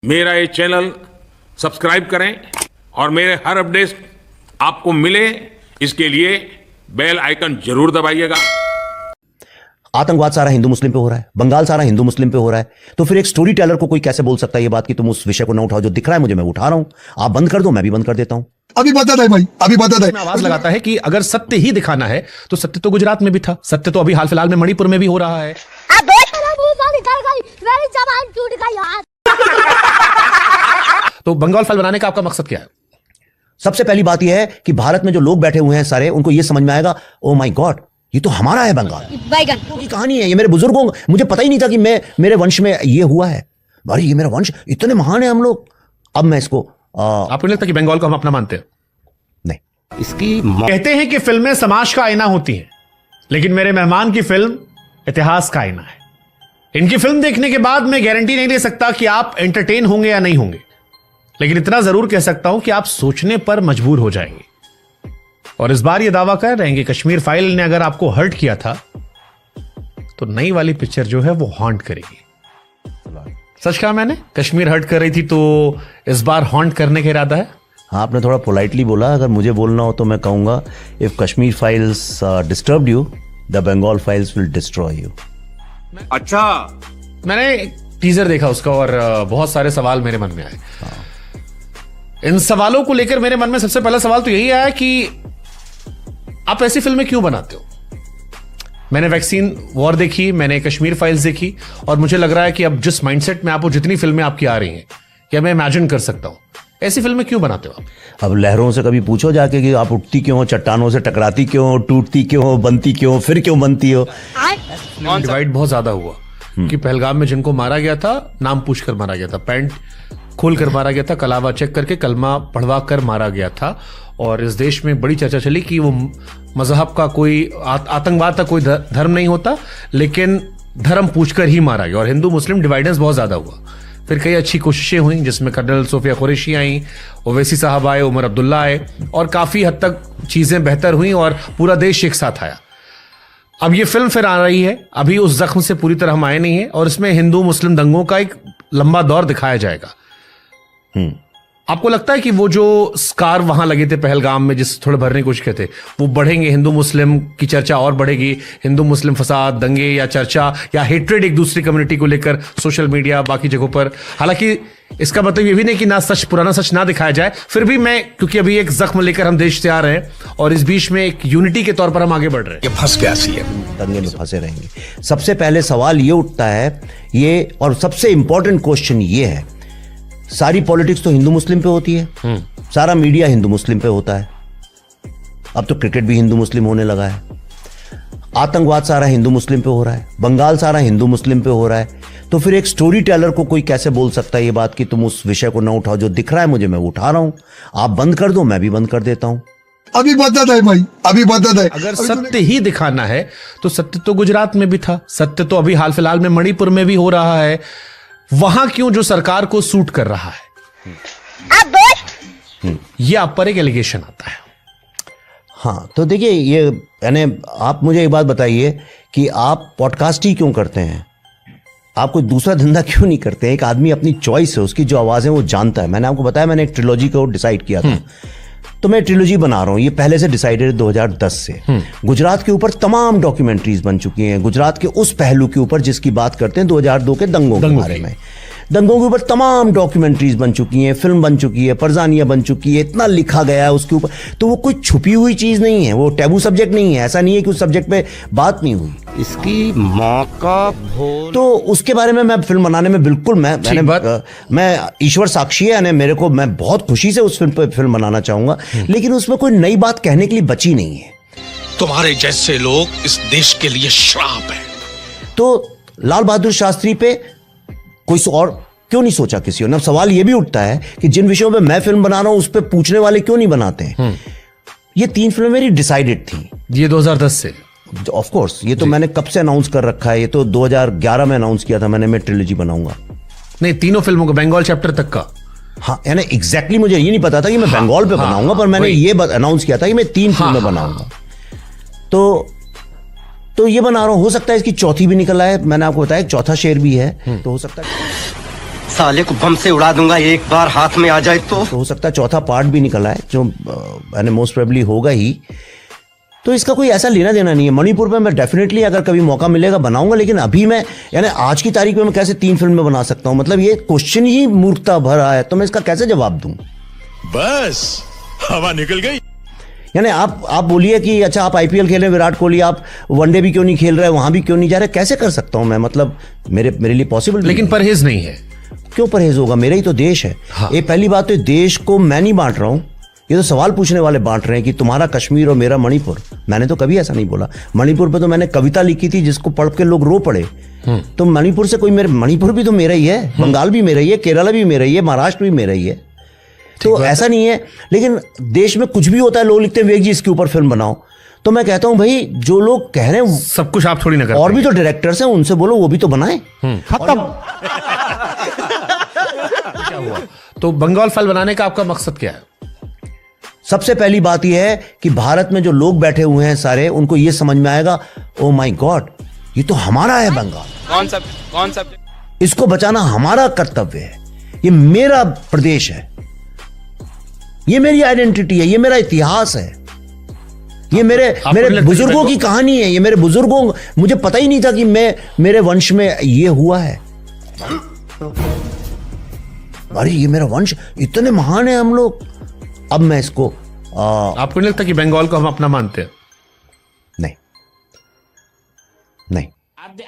मेरा ये channel subscribe करें और मेरे हर अपडेट आपको मिले, इसके लिए बेल आइकन जरूर दबाइएगा। आतंकवाद सारा हिंदू मुस्लिम पे हो रहा है, बंगाल सारा हिंदू मुस्लिम पे हो रहा है, तो फिर एक स्टोरी टेलर को कोई कैसे बोल सकता है ये बात कि तुम उस विषय को ना उठाओ? जो दिख रहा है मुझे, मैं उठा रहा हूं, आप बंद कर दो, मैं भी बंद कर देता हूं। अभी बता दे भाई, अभी बता दे। आवाज लगाता है कि अगर सत्य ही दिखाना है तो सत्य तो गुजरात में भी था, सत्य तो अभी हाल फिलहाल में मणिपुर में भी हो रहा है। मेरी जबान टूट गई यार। तो बंगाल फाइल बनाने का आपका मकसद क्या है? सबसे पहली बात यह है कि भारत में जो लोग बैठे हुए हैं सारे, उनको यह समझ में आएगा, ओ माय गॉड, ये तो हमारा है बंगाल की कहानी है, ये मेरे बुजुर्गों, मुझे पता ही नहीं था कि मेरे वंश में ये हुआ है। भाई ये मेरा वंश, इतने महान है हम लोग। अब मैं इसको आपको नहीं लगता कि बंगाल को हम अपना मानते हैं? नहीं, इसकी कहते हैं कि फिल्में समाज का आईना होती हैं, लेकिन मेरे मेहमान की फिल्म इतिहास का आईना है। इनकी फिल्म देखने के बाद मैं गारंटी नहीं दे सकता कि आप एंटरटेन होंगे या नहीं होंगे, लेकिन इतना जरूर कह सकता हूं कि आप सोचने पर मजबूर हो जाएंगे। और इस बार यह दावा कर रहे हैं कि कश्मीर फाइल ने अगर आपको हर्ट किया था तो नई वाली पिक्चर जो है वो हॉन्ट करेगी। सच कहा मैंने? कश्मीर हर्ट कर रही थी तो इस बार हॉन्ट करने का इरादा है। हाँ, आपने थोड़ा पोलाइटली बोला। अगर मुझे बोलना हो तो मैं कहूंगा, if Kashmir Files disturbed you, the Bengal Files will destroy you. अच्छा, मैंने टीजर देखा उसका और बहुत सारे सवाल मेरे मन में आए। इन सवालों को लेकर मेरे मन में सबसे पहला सवाल तो यही आया कि आप ऐसी फिल्में क्यों बनाते हो? मैंने वैक्सीन वॉर देखी, मैंने कश्मीर फाइल्स देखी, और मुझे लग रहा है कि अब जिस माइंडसेट में आपको जितनी फिल्में आपकी आ रही हैं, क्या मैं इमेजिन कर सकता हूं, ऐसी फिल्में क्यों बनाते हो आप? अब लहरों से कभी पूछो जाके कि आप उठती क्यों हो, चट्टानों से टकराती क्यों हो, टूटती क्यों हो, बनती क्यों हो, फिर क्यों बनती हो? डिवाइड बहुत ज्यादा हुआ कि पहलगाम में जिनको मारा गया था, नाम पूछकर मारा गया था, पैंट खोल कर मारा गया था, कलावा चेक करके कलमा पढ़वा कर मारा गया था। और इस देश में बड़ी चर्चा चली कि वो मजहब का कोई आतंकवाद का कोई धर्म नहीं होता, लेकिन धर्म पूछकर ही मारा गया। और हिंदू मुस्लिम डिवाइडेंस बहुत ज्यादा हुआ। फिर कई अच्छी कोशिशें हुई, जिसमें कर्नल सोफिया कुरैशी आई, ओवैसी साहब आए, उमर अब्दुल्ला आए, और काफी हद तक चीजें बेहतर हुई और पूरा देश एक साथ आया। अब ये फिल्म फिर आ रही है, अभी उस जख्म से पूरी तरह हम आए नहीं है, और इसमें हिंदू मुस्लिम दंगों का एक लंबा दौर दिखाया जाएगा। आपको लगता है कि वो जो स्कार वहां लगे थे पहलगाम में, जिस थोड़े भरने की कोशिश करते, वो बढ़ेंगे? हिंदू मुस्लिम की चर्चा और बढ़ेगी? हिंदू मुस्लिम फसाद, दंगे या चर्चा या हेट्रेड एक दूसरी कम्युनिटी को लेकर सोशल मीडिया, बाकी जगहों पर? हालांकि इसका मतलब ये भी नहीं कि ना सच, पुराना सच ना दिखाया जाए, फिर भी मैं, क्योंकि अभी एक जख्म लेकर हम देश से आ रहे हैं और इस बीच में एक यूनिटी के तौर पर हम आगे बढ़ रहे हैं। ये फंस गया सी है, दंगे में फंसे रहेंगे। सबसे पहले सवाल ये उठता है, ये, और सबसे इंपॉर्टेंट क्वेश्चन ये है, सारी पॉलिटिक्स तो हिंदू मुस्लिम पे होती है, सारा मीडिया हिंदू मुस्लिम पे होता है, अब तो क्रिकेट भी हिंदू मुस्लिम होने लगा है, आतंकवाद सारा हिंदू मुस्लिम पे हो रहा है, बंगाल सारा हिंदू मुस्लिम पे हो रहा है, तो फिर एक स्टोरी टेलर को कोई कैसे बोल सकता है ये बात कि तुम उस विषय को ना उठाओ? जो दिख रहा है मुझे, मैं उठा रहा हूं, आप बंद कर दो, मैं भी बंद कर देता हूं। अभी बता दे भाई, अभी बता दे। अगर सत्य ही दिखाना है तो सत्य तो गुजरात में भी था, सत्य तो अभी हाल फिलहाल में मणिपुर में भी हो रहा है। वहां क्यों जो सरकार को सूट कर रहा है? यह आप पर एक एलिगेशन आता है। हाँ, तो देखिए, ये यानी आप मुझे एक बात बताइए कि आप पॉडकास्ट ही क्यों करते हैं? आप कोई दूसरा धंधा क्यों नहीं करते हैं? एक आदमी अपनी चॉइस है, उसकी जो आवाज़ है वो जानता है। मैंने आपको बताया, मैंने एक ट्रिलॉजी को डिसाइड किया था, तो मैं ट्रिलॉजी बना रहा हूँ। ये पहले से डिसाइडेड 2010 से। गुजरात के ऊपर तमाम डॉक्यूमेंट्रीज बन चुकी हैं, गुजरात के उस पहलू के ऊपर जिसकी बात करते हैं 2002 के दंगों के बारे में। दंगों के ऊपर तमाम डॉक्यूमेंट्रीज बन चुकी हैं, फिल्म बन चुकी है, परजानियां बन चुकी है, इतना लिखा गया है उसके ऊपर। तो वो कोई छुपी हुई चीज नहीं है, वो टैबू सब्जेक्ट नहीं है। ऐसा नहीं है कि उस सब्जेक्ट पे बात नहीं हुई। इसकी माँ का भोल। तो उसके बारे में मैं फिल्म बनाने में बिल्कुल मैं ईश्वर साक्षी है, यानी मेरे को, मैं बहुत खुशी से उस फिल्म पे फिल्म बनाना चाहूंगा, लेकिन उसमें कोई नई बात कहने के लिए बची नहीं है। तुम्हारे जैसे लोग इस देश के लिए श्राप है। तो लाल बहादुर शास्त्री पे कोई और क्यों नहीं सोचा किसी ने? अब सवाल यह भी उठता है कि जिन विषयों पे मैं फिल्म बना रहा हूं उस पे पूछने वाले क्यों नहीं बनाते हैं? ये 3 फिल्में मेरी डिसाइडेड थी, ये 2010 से। ऑफ कोर्स, ये तो मैंने कब से अनाउंस कर रखा है, ये तो 2011 में अनाउंस किया था मैंने, मैं ट्रिलॉजी बनाऊंगा। नहीं, तीनों फिल्मों का, बंगाल चैप्टर तक का। हाँ, यानी एग्जैक्टली मुझे ये नहीं पता था कि मैं बंगाल पे बनाऊंगा, पर मैंने ये अनाउंस किया था कि मैं 3 फिल्में बनाऊंगा। तो ये बना रहा हूं। हो सकता है इसकी चौथी भी निकल आए, मैंने आपको बताया चौथा शेर भी है, तो हो सकता है। साले को बम से उड़ा दूंगा एक बार हाथ में आ जाए तो हो सकता है चौथा पार्ट भी निकला है जो यानी मोस्ट प्रोबेबली होगा ही। तो इसका कोई ऐसा लेना देना नहीं है। मणिपुर पे मैं डेफिनेटली अगर कभी मौका मिलेगा बनाऊंगा, लेकिन अभी मैं यानी आज की तारीख में मैं कैसे 3 फिल्में बना सकता हूं? मतलब ये क्वेश्चन ही मूर्खता भरा है, तो मैं इसका कैसे जवाब दूं? बस हवा निकल गई। यानी आप बोलिए कि अच्छा आप आईपीएल खेल रहे हैं, विराट कोहली, आप वनडे भी क्यों नहीं खेल रहे, वहां भी क्यों नहीं जा रहे? कैसे कर सकता हूं मैं? मतलब मेरे लिए पॉसिबल। लेकिन परहेज नहीं है। क्यों परहेज होगा? मेरा ही तो देश है। हाँ। ये पहली बात तो देश को मैं नहीं बांट रहा हूं, ये तो सवाल पूछने वाले बांट रहे हैं कि तुम्हारा कश्मीर और मेरा मणिपुर। मैंने तो कभी ऐसा नहीं बोला। मणिपुर पे तो मैंने कविता लिखी थी जिसको पढ़ के लोग रो पड़े। तो मणिपुर से कोई मणिपुर भी तो मेरा ही है, बंगाल भी मेरा ही है, केरला भी मेरा ही है, महाराष्ट्र भी मेरा ही है। तो ऐसा नहीं है। लेकिन देश में कुछ भी होता है, लोग लिखते हैं विवेक जी इसके ऊपर फिल्म बनाओ। तो मैं कहता हूं भाई जो लोग कह रहे हैं सब कुछ आप थोड़ी ना करते। और भी तो डायरेक्टर्स हैं, उनसे बोलो वो भी तो बनाए। खत्म। क्या हुआ? तो बंगाल फाइल बनाने का आपका मकसद क्या है? सबसे पहली बात यह है कि भारत में जो लोग बैठे हुए हैं सारे, उनको यह समझ में आएगा ओ माय गॉड ये तो हमारा है बंगाल। कौन सा इसको बचाना हमारा कर्तव्य है, ये मेरा प्रदेश है, ये मेरी आइडेंटिटी है, ये मेरा इतिहास है, ये मेरे बुजुर्गों की कहानी है, ये मेरे बुजुर्गों, मुझे पता ही नहीं था कि मेरे वंश में ये हुआ है। अरे ये मेरा वंश, इतने महान है हम लोग। अब मैं इसको आपको नहीं लगता कि बंगाल को हम अपना मानते हैं? नहीं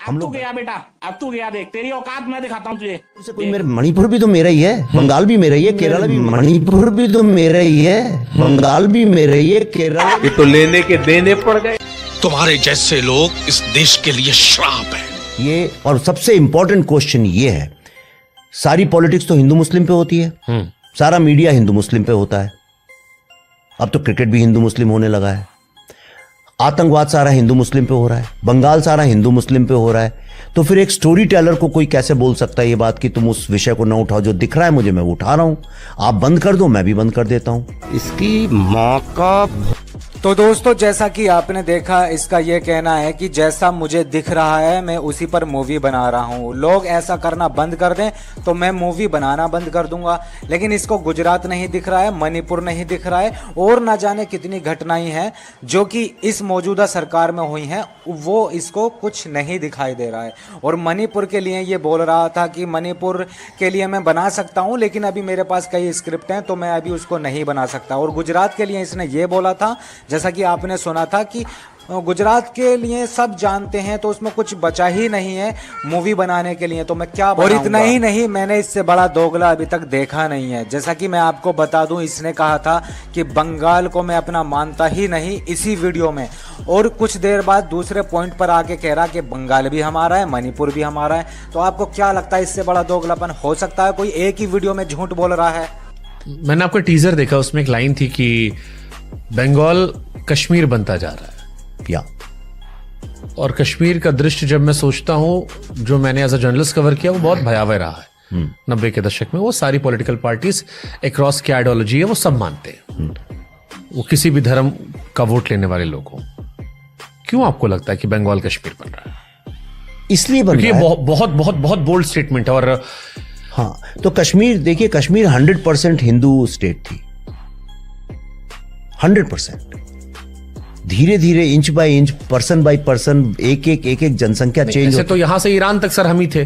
अब तू गया बेटा, अब तू गया, देख तेरी औकात मैं दिखाता हूँ तुझे। कोई मेरे मणिपुर भी तो मेरा ही है, बंगाल भी मेरा ही है, केरला भी, मणिपुर भी तो मेरा ही है, बंगाल भी मेरा ही है, केरला। ये तो लेने के देने पड़ गए। तुम्हारे जैसे लोग इस देश के लिए श्राप है। ये और सबसे इंपॉर्टेंट क्वेश्चन ये है, सारी पॉलिटिक्स तो हिंदू मुस्लिम पे होती है, सारा मीडिया हिंदू मुस्लिम पे होता है, अब तो क्रिकेट भी हिंदू मुस्लिम होने लगा है, आतंकवाद सारा हिंदू मुस्लिम पे हो रहा है, बंगाल सारा हिंदू मुस्लिम पे हो रहा है। तो फिर एक स्टोरी टेलर को कोई कैसे बोल सकता है ये बात कि तुम उस विषय को ना उठाओ? जो दिख रहा है मुझे मैं वो उठा रहा हूं, आप बंद कर दो मैं भी बंद कर देता हूं। इसकी माँ का। तो दोस्तों जैसा कि आपने देखा, इसका यह कहना है कि जैसा मुझे दिख रहा है मैं उसी पर मूवी बना रहा हूं। लोग ऐसा करना बंद कर दें तो मैं मूवी बनाना बंद कर दूंगा। लेकिन इसको गुजरात नहीं दिख रहा है, मणिपुर नहीं दिख रहा है, और ना जाने कितनी घटनाएं हैं जो कि इस मौजूदा सरकार में हुई हैं, वो इसको कुछ नहीं दिखाई दे रहा है। और मणिपुर के लिए ये बोल रहा था कि मणिपुर के लिए मैं बना सकता हूं, लेकिन अभी मेरे पास कई स्क्रिप्ट हैं तो मैं अभी उसको नहीं बना सकता। और गुजरात के लिए इसने ये बोला था, जैसा कि आपने सुना था कि गुजरात के लिए सब जानते हैं तो उसमें कुछ बचा ही नहीं है मूवी बनाने के लिए, तो मैं क्या बनाऊंगा। और इतना ही नहीं, मैंने इससे बड़ा दोगला अभी तक देखा नहीं है। जैसा कि मैं आपको बता दूं, इसने कहा था कि बंगाल को मैं अपना मानता ही नहीं इसी वीडियो में, और कुछ देर बाद दूसरे पॉइंट पर आके कह रहा कि बंगाल भी हमारा है, मणिपुर भी हमारा है। तो आपको क्या लगता है इससे बड़ा दोगलापन हो सकता है? कोई एक ही वीडियो में झूठ बोल रहा है। मैंने आपका टीजर देखा, उसमें एक लाइन थी कि बंगाल कश्मीर बनता जा रहा है। या और कश्मीर का दृश्य जब मैं सोचता हूं, जो मैंने एज अ जर्नलिस्ट कवर किया, वो बहुत भयावह रहा है। 90 के दशक में वो सारी पॉलिटिकल पार्टीज अक्रॉस की आइडियोलॉजी है वो सब मानते हैं, वो किसी भी धर्म का वोट लेने वाले लोग हों। क्यों आपको लगता है कि बंगाल कश्मीर बन रहा है? इसलिए बन रहा है, बहुत बहुत बहुत बोल्ड स्टेटमेंट है। और हाँ, तो कश्मीर देखिए, कश्मीर 100% हिंदू स्टेट थी, 100%। धीरे धीरे inch by inch, person by person, एक एक जनसंख्या चेंज। तो यहां से ईरान तक सर हम ही थे।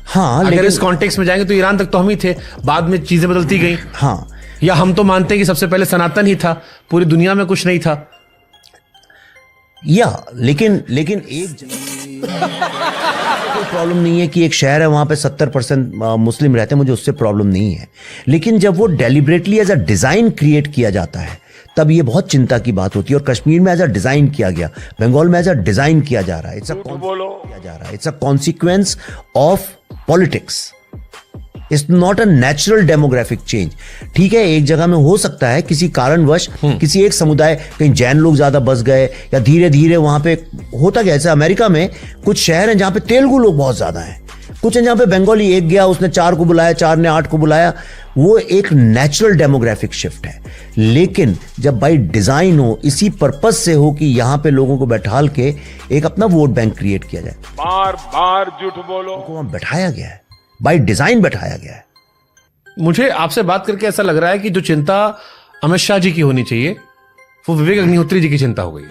हाँ, अगर इस कॉन्टेक्स्ट में जाएंगे तो ईरान तक तो हम ही थे, बाद में चीजें बदलती गई। हाँ, या हम तो मानते हैं कि सबसे पहले सनातन ही था, पूरी दुनिया में कुछ नहीं था। या लेकिन एक कोई प्रॉब्लम नहीं है कि एक शहर है वहां पे 70% मुस्लिम रहते हैं, मुझे उससे प्रॉब्लम नहीं है। लेकिन जब वो deliberately as a design create किया जाता है तब ये बहुत चिंता की बात होती है। और कश्मीर में एज अ डिजाइन किया गया, बंगाल में एज अ डिजाइन किया जा रहा है। It's a consequence of politics, it's not a natural demographic change. ठीक है, एक जगह में हो सकता है किसी कारणवश किसी एक समुदाय, कहीं जैन लोग ज्यादा बस गए या धीरे धीरे वहां पे होता गया। जैसे अमेरिका में कुछ शहर हैं जहां पे तेलुगु लोग बहुत ज्यादा हैं, कुछ जहाँ पे बंगाली एक गया, उसने 4 को बुलाया, 4 ने 8 को बुलाया, वो एक नेचुरल डेमोग्राफिक शिफ्ट है। लेकिन जब बाई डिजाइन हो, इसी पर्पस से हो कि यहां पे लोगों को बैठाल के एक अपना वोट बैंक क्रिएट किया जाए, बार बार झूठ बोलो, को वहां बैठाया गया है, बाई डिजाइन बैठाया गया है। मुझे आपसे बात करके ऐसा लग रहा है कि जो चिंता अमित शाह जी की होनी चाहिए वो विवेक अग्निहोत्री जी की चिंता हो गई।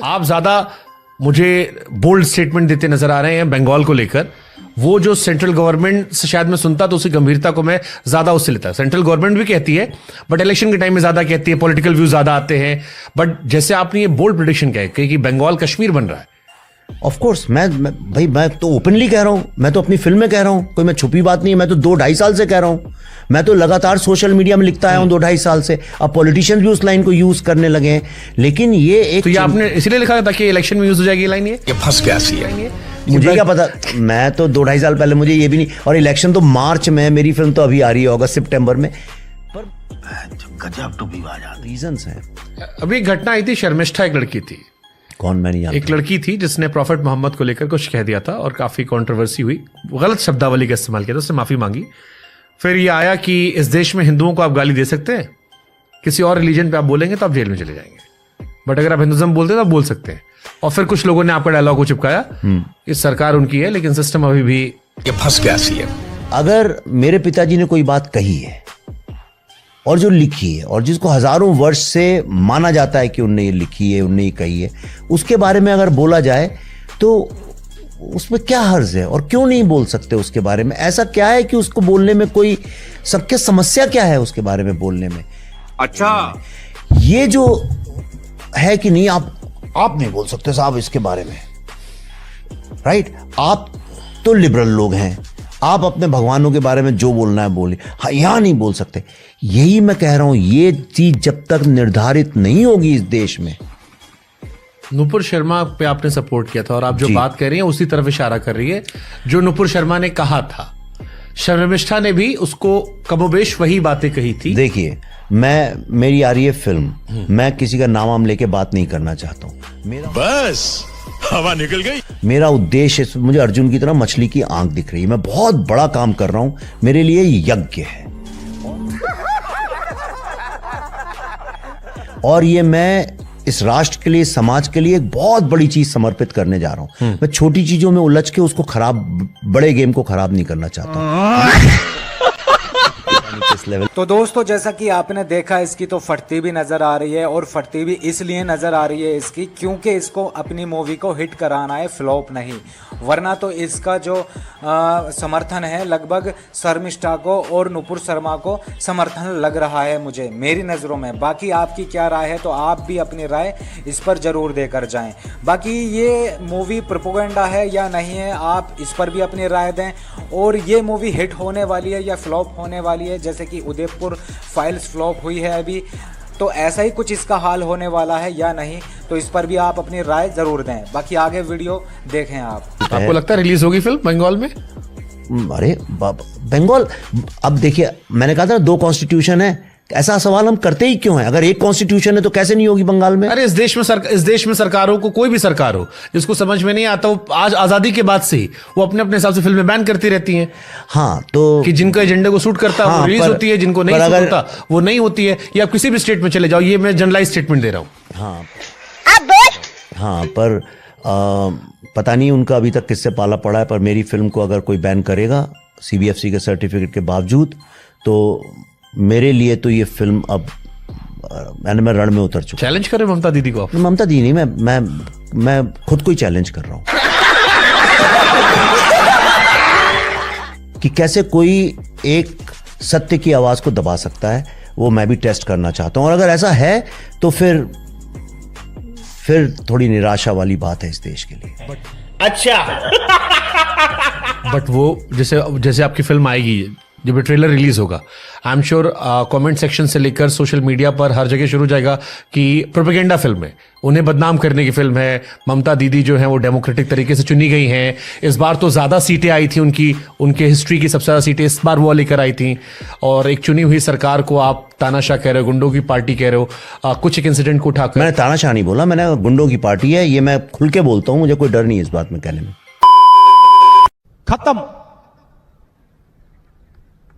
आप ज्यादा मुझे बोल्ड स्टेटमेंट देते नजर आ रहे हैं बंगाल को लेकर। वो जो सेंट्रल गवर्नमेंट से शायद मैं सुनता तो उसी गंभीरता को मैं ज्यादा उससे लेता। सेंट्रल गवर्नमेंट भी कहती है, बट इलेक्शन के टाइम में ज्यादा कहती है, पॉलिटिकल व्यू ज्यादा आते हैं। बट जैसे आपने ये बोल्ड प्रेडिक्शन कहा कि बंगाल कश्मीर बन रहा है, ऑफ कोर्स मैं तो ओपनली कह रहा हूं, मैं तो अपनी फिल्म में कह रहा हूं, कोई मैं छुपी बात नहीं है। मैं तो 2-2.5 साल से कह रहा हूं, मैं तो लगातार सोशल मीडिया में लिखता आया हूं 2-2.5 साल से। अब पॉलिटिशियंस भी उस लाइन को यूज करने लगे हैं, लेकिन ये एक तो ये आपने इसलिए लिखा था ताकि इलेक्शन में यूज हो जाएगी ये लाइन। ये फंस गया सी है। मुझे क्या पता, मैं तो 2-2.5 साल पहले, मुझे ये भी नहीं। और इलेक्शन तो मार्च में, मेरी फिल्म तो अभी आ रही है अगस्त सितंबर में। पर गजब तो विवाद रीजंस हैं। अभी एक घटना आई थी, शर्मिष्ठा एक लड़की थी। कौन? मैं नहीं जानता। एक लड़की थी जिसने प्रॉफिट मोहम्मद को लेकर कुछ कह दिया था और काफी कंट्रोवर्सी हुई, गलत शब्दावली का इस्तेमाल किया था, उसने माफी मांगी। फिर ये आया कि इस देश में हिंदुओं को आप गाली दे सकते हैं, किसी और रिलीजन पे आप बोलेंगे तो आप जेल में चले जाएंगे, बट अगर आप हिंदुज्म बोलते हैं तो आप बोल सकते हैं। और फिर कुछ लोगों ने आपका डायलॉग को चिपकाया। इस सरकार उनकी है, लेकिन सिस्टम अभी भी ये फंस गया सी है। अगर मेरे पिताजी ने कोई बात कही है और जो लिखी है और जिसको हजारों वर्ष से माना जाता है कि उनने ये लिखी है, उनने ये कही है, उसके बारे में अगर बोला जाए तो उसमें क्या हर्ज है और क्यों नहीं बोल सकते उसके बारे में? ऐसा क्या है कि उसको बोलने में कोई, सबके समस्या क्या है उसके बारे में बोलने में? अच्छा, ये जो है कि नहीं, आप नहीं बोल सकते साहब इसके बारे में, राइट? आप तो लिबरल लोग हैं, आप अपने भगवानों के बारे में जो बोलना है बोलिए, हाँ, यहां नहीं बोल सकते। यही मैं कह रहा हूं, ये चीज जब तक निर्धारित नहीं होगी इस देश में। नुपुर शर्मा पे आपने सपोर्ट किया था और आप जो बात कर रही हैं उसी तरफ इशारा कर रही है जो नुपुर शर्मा ने कहा था। शर्मिष्ठा ने भी उसको कमोबेश वही बातें कही थी। देखिए, मेरी आ रही है फिल्म, मैं किसी का नाम लेके बात नहीं करना चाहता हूं। बस हवा निकल गई। मेरा उद्देश्य, मुझे अर्जुन की तरह मछली की आंख दिख रही है, मैं बहुत बड़ा काम कर रहा हूं, मेरे लिए यज्ञ है। और ये मैं इस राष्ट्र के लिए, समाज के लिए एक बहुत बड़ी चीज समर्पित करने जा रहा हूं। मैं छोटी चीजों में उलझ के उसको बड़े गेम को खराब नहीं करना चाहता हूं। तो दोस्तों, जैसा कि आपने देखा, इसकी तो फटती भी नजर आ रही है, और फटती भी इसलिए नजर आ रही है इसकी क्योंकि इसको अपनी मूवी को हिट कराना है, फ्लॉप नहीं। वरना तो इसका जो समर्थन है लगभग शर्मिष्ठा को और नुपुर शर्मा को समर्थन लग रहा है मुझे, मेरी नज़रों में। बाकी आपकी क्या राय है, तो आप भी अपनी राय इस पर जरूर देकर जाएं। बाकी ये मूवी प्रोपेगेंडा है या नहीं है, आप इस पर भी अपनी राय दें। और ये मूवी हिट होने वाली है या फ्लॉप होने वाली है, जैसे कि उदयपुर फाइल्स फ्लॉप हुई है अभी, तो ऐसा ही कुछ इसका हाल होने वाला है या नहीं, तो इस पर भी आप अपनी राय जरूर दें। बाकी आगे वीडियो देखें आप। आपको लगता है रिलीज होगी फिल्म बंगाल में? अरे बंगाल, अब देखिए, मैंने कहा था 2 कॉन्स्टिट्यूशन है, ऐसा सवाल हम करते ही क्यों है? अगर एक कॉन्स्टिट्यूशन है तो कैसे नहीं होगी बंगाल में? अरे इस देश में सरकारों को, कोई भी सरकार हो जिसको समझ में नहीं आता, वो आज आजादी के बाद से ही वो अपने हिसाब से फिल्में बैन करती रहती हैं। हाँ, तो कि जिनको एजेंडे को सूट करता है वो रिलीज होती है, जिनको नहीं सूट होता वो नहीं होती है। या आप किसी भी स्टेट में चले जाओ, ये मैं जनरलाइज स्टेटमेंट दे रहा हूँ। हाँ, पर पता नहीं उनका अभी तक किससे पाला पड़ा है, पर मेरी फिल्म को अगर कोई बैन करेगा CBFC के सर्टिफिकेट के बावजूद, तो मेरे लिए तो ये फिल्म अब मैं रण में उतर चुका। चैलेंज कर रहे ममता दीदी को आप? ममता दीदी नहीं, मैं खुद को ही चैलेंज कर रहा हूं कि कैसे कोई एक सत्य की आवाज को दबा सकता है, वो मैं भी टेस्ट करना चाहता हूं। और अगर ऐसा है तो फिर थोड़ी निराशा वाली बात है इस देश के लिए। अच्छा बट वो जैसे आपकी फिल्म आएगी जब ये ट्रेलर रिलीज होगा, I am sure comment section से लेकर सोशल मीडिया पर हर जगह शुरू हो जाएगा कि प्रोपेगेंडा फिल्म है, उन्हें बदनाम करने की फिल्म है, ममता दीदी जो है वो डेमोक्रेटिक तरीके से चुनी गई हैं, इस बार तो ज़्यादा सीटें आई थी उनके हिस्ट्री की सबसे ज़्यादा सीटें इस बार वो लेकर आई थी, और एक चुनी हुई सरकार को आप तानाशाह कह रहे हो, गुंडों की पार्टी कह रहे हो। कुछ एक इंसिडेंट को उठाकर मैंने तानाशाह नहीं बोला, मैंने गुंडों की पार्टी है, ये मैं खुल के बोलता हूँ, मुझे कोई डर नहीं है इस बात में कहने में। खत्म,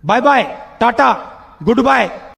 bye bye, tata, good bye.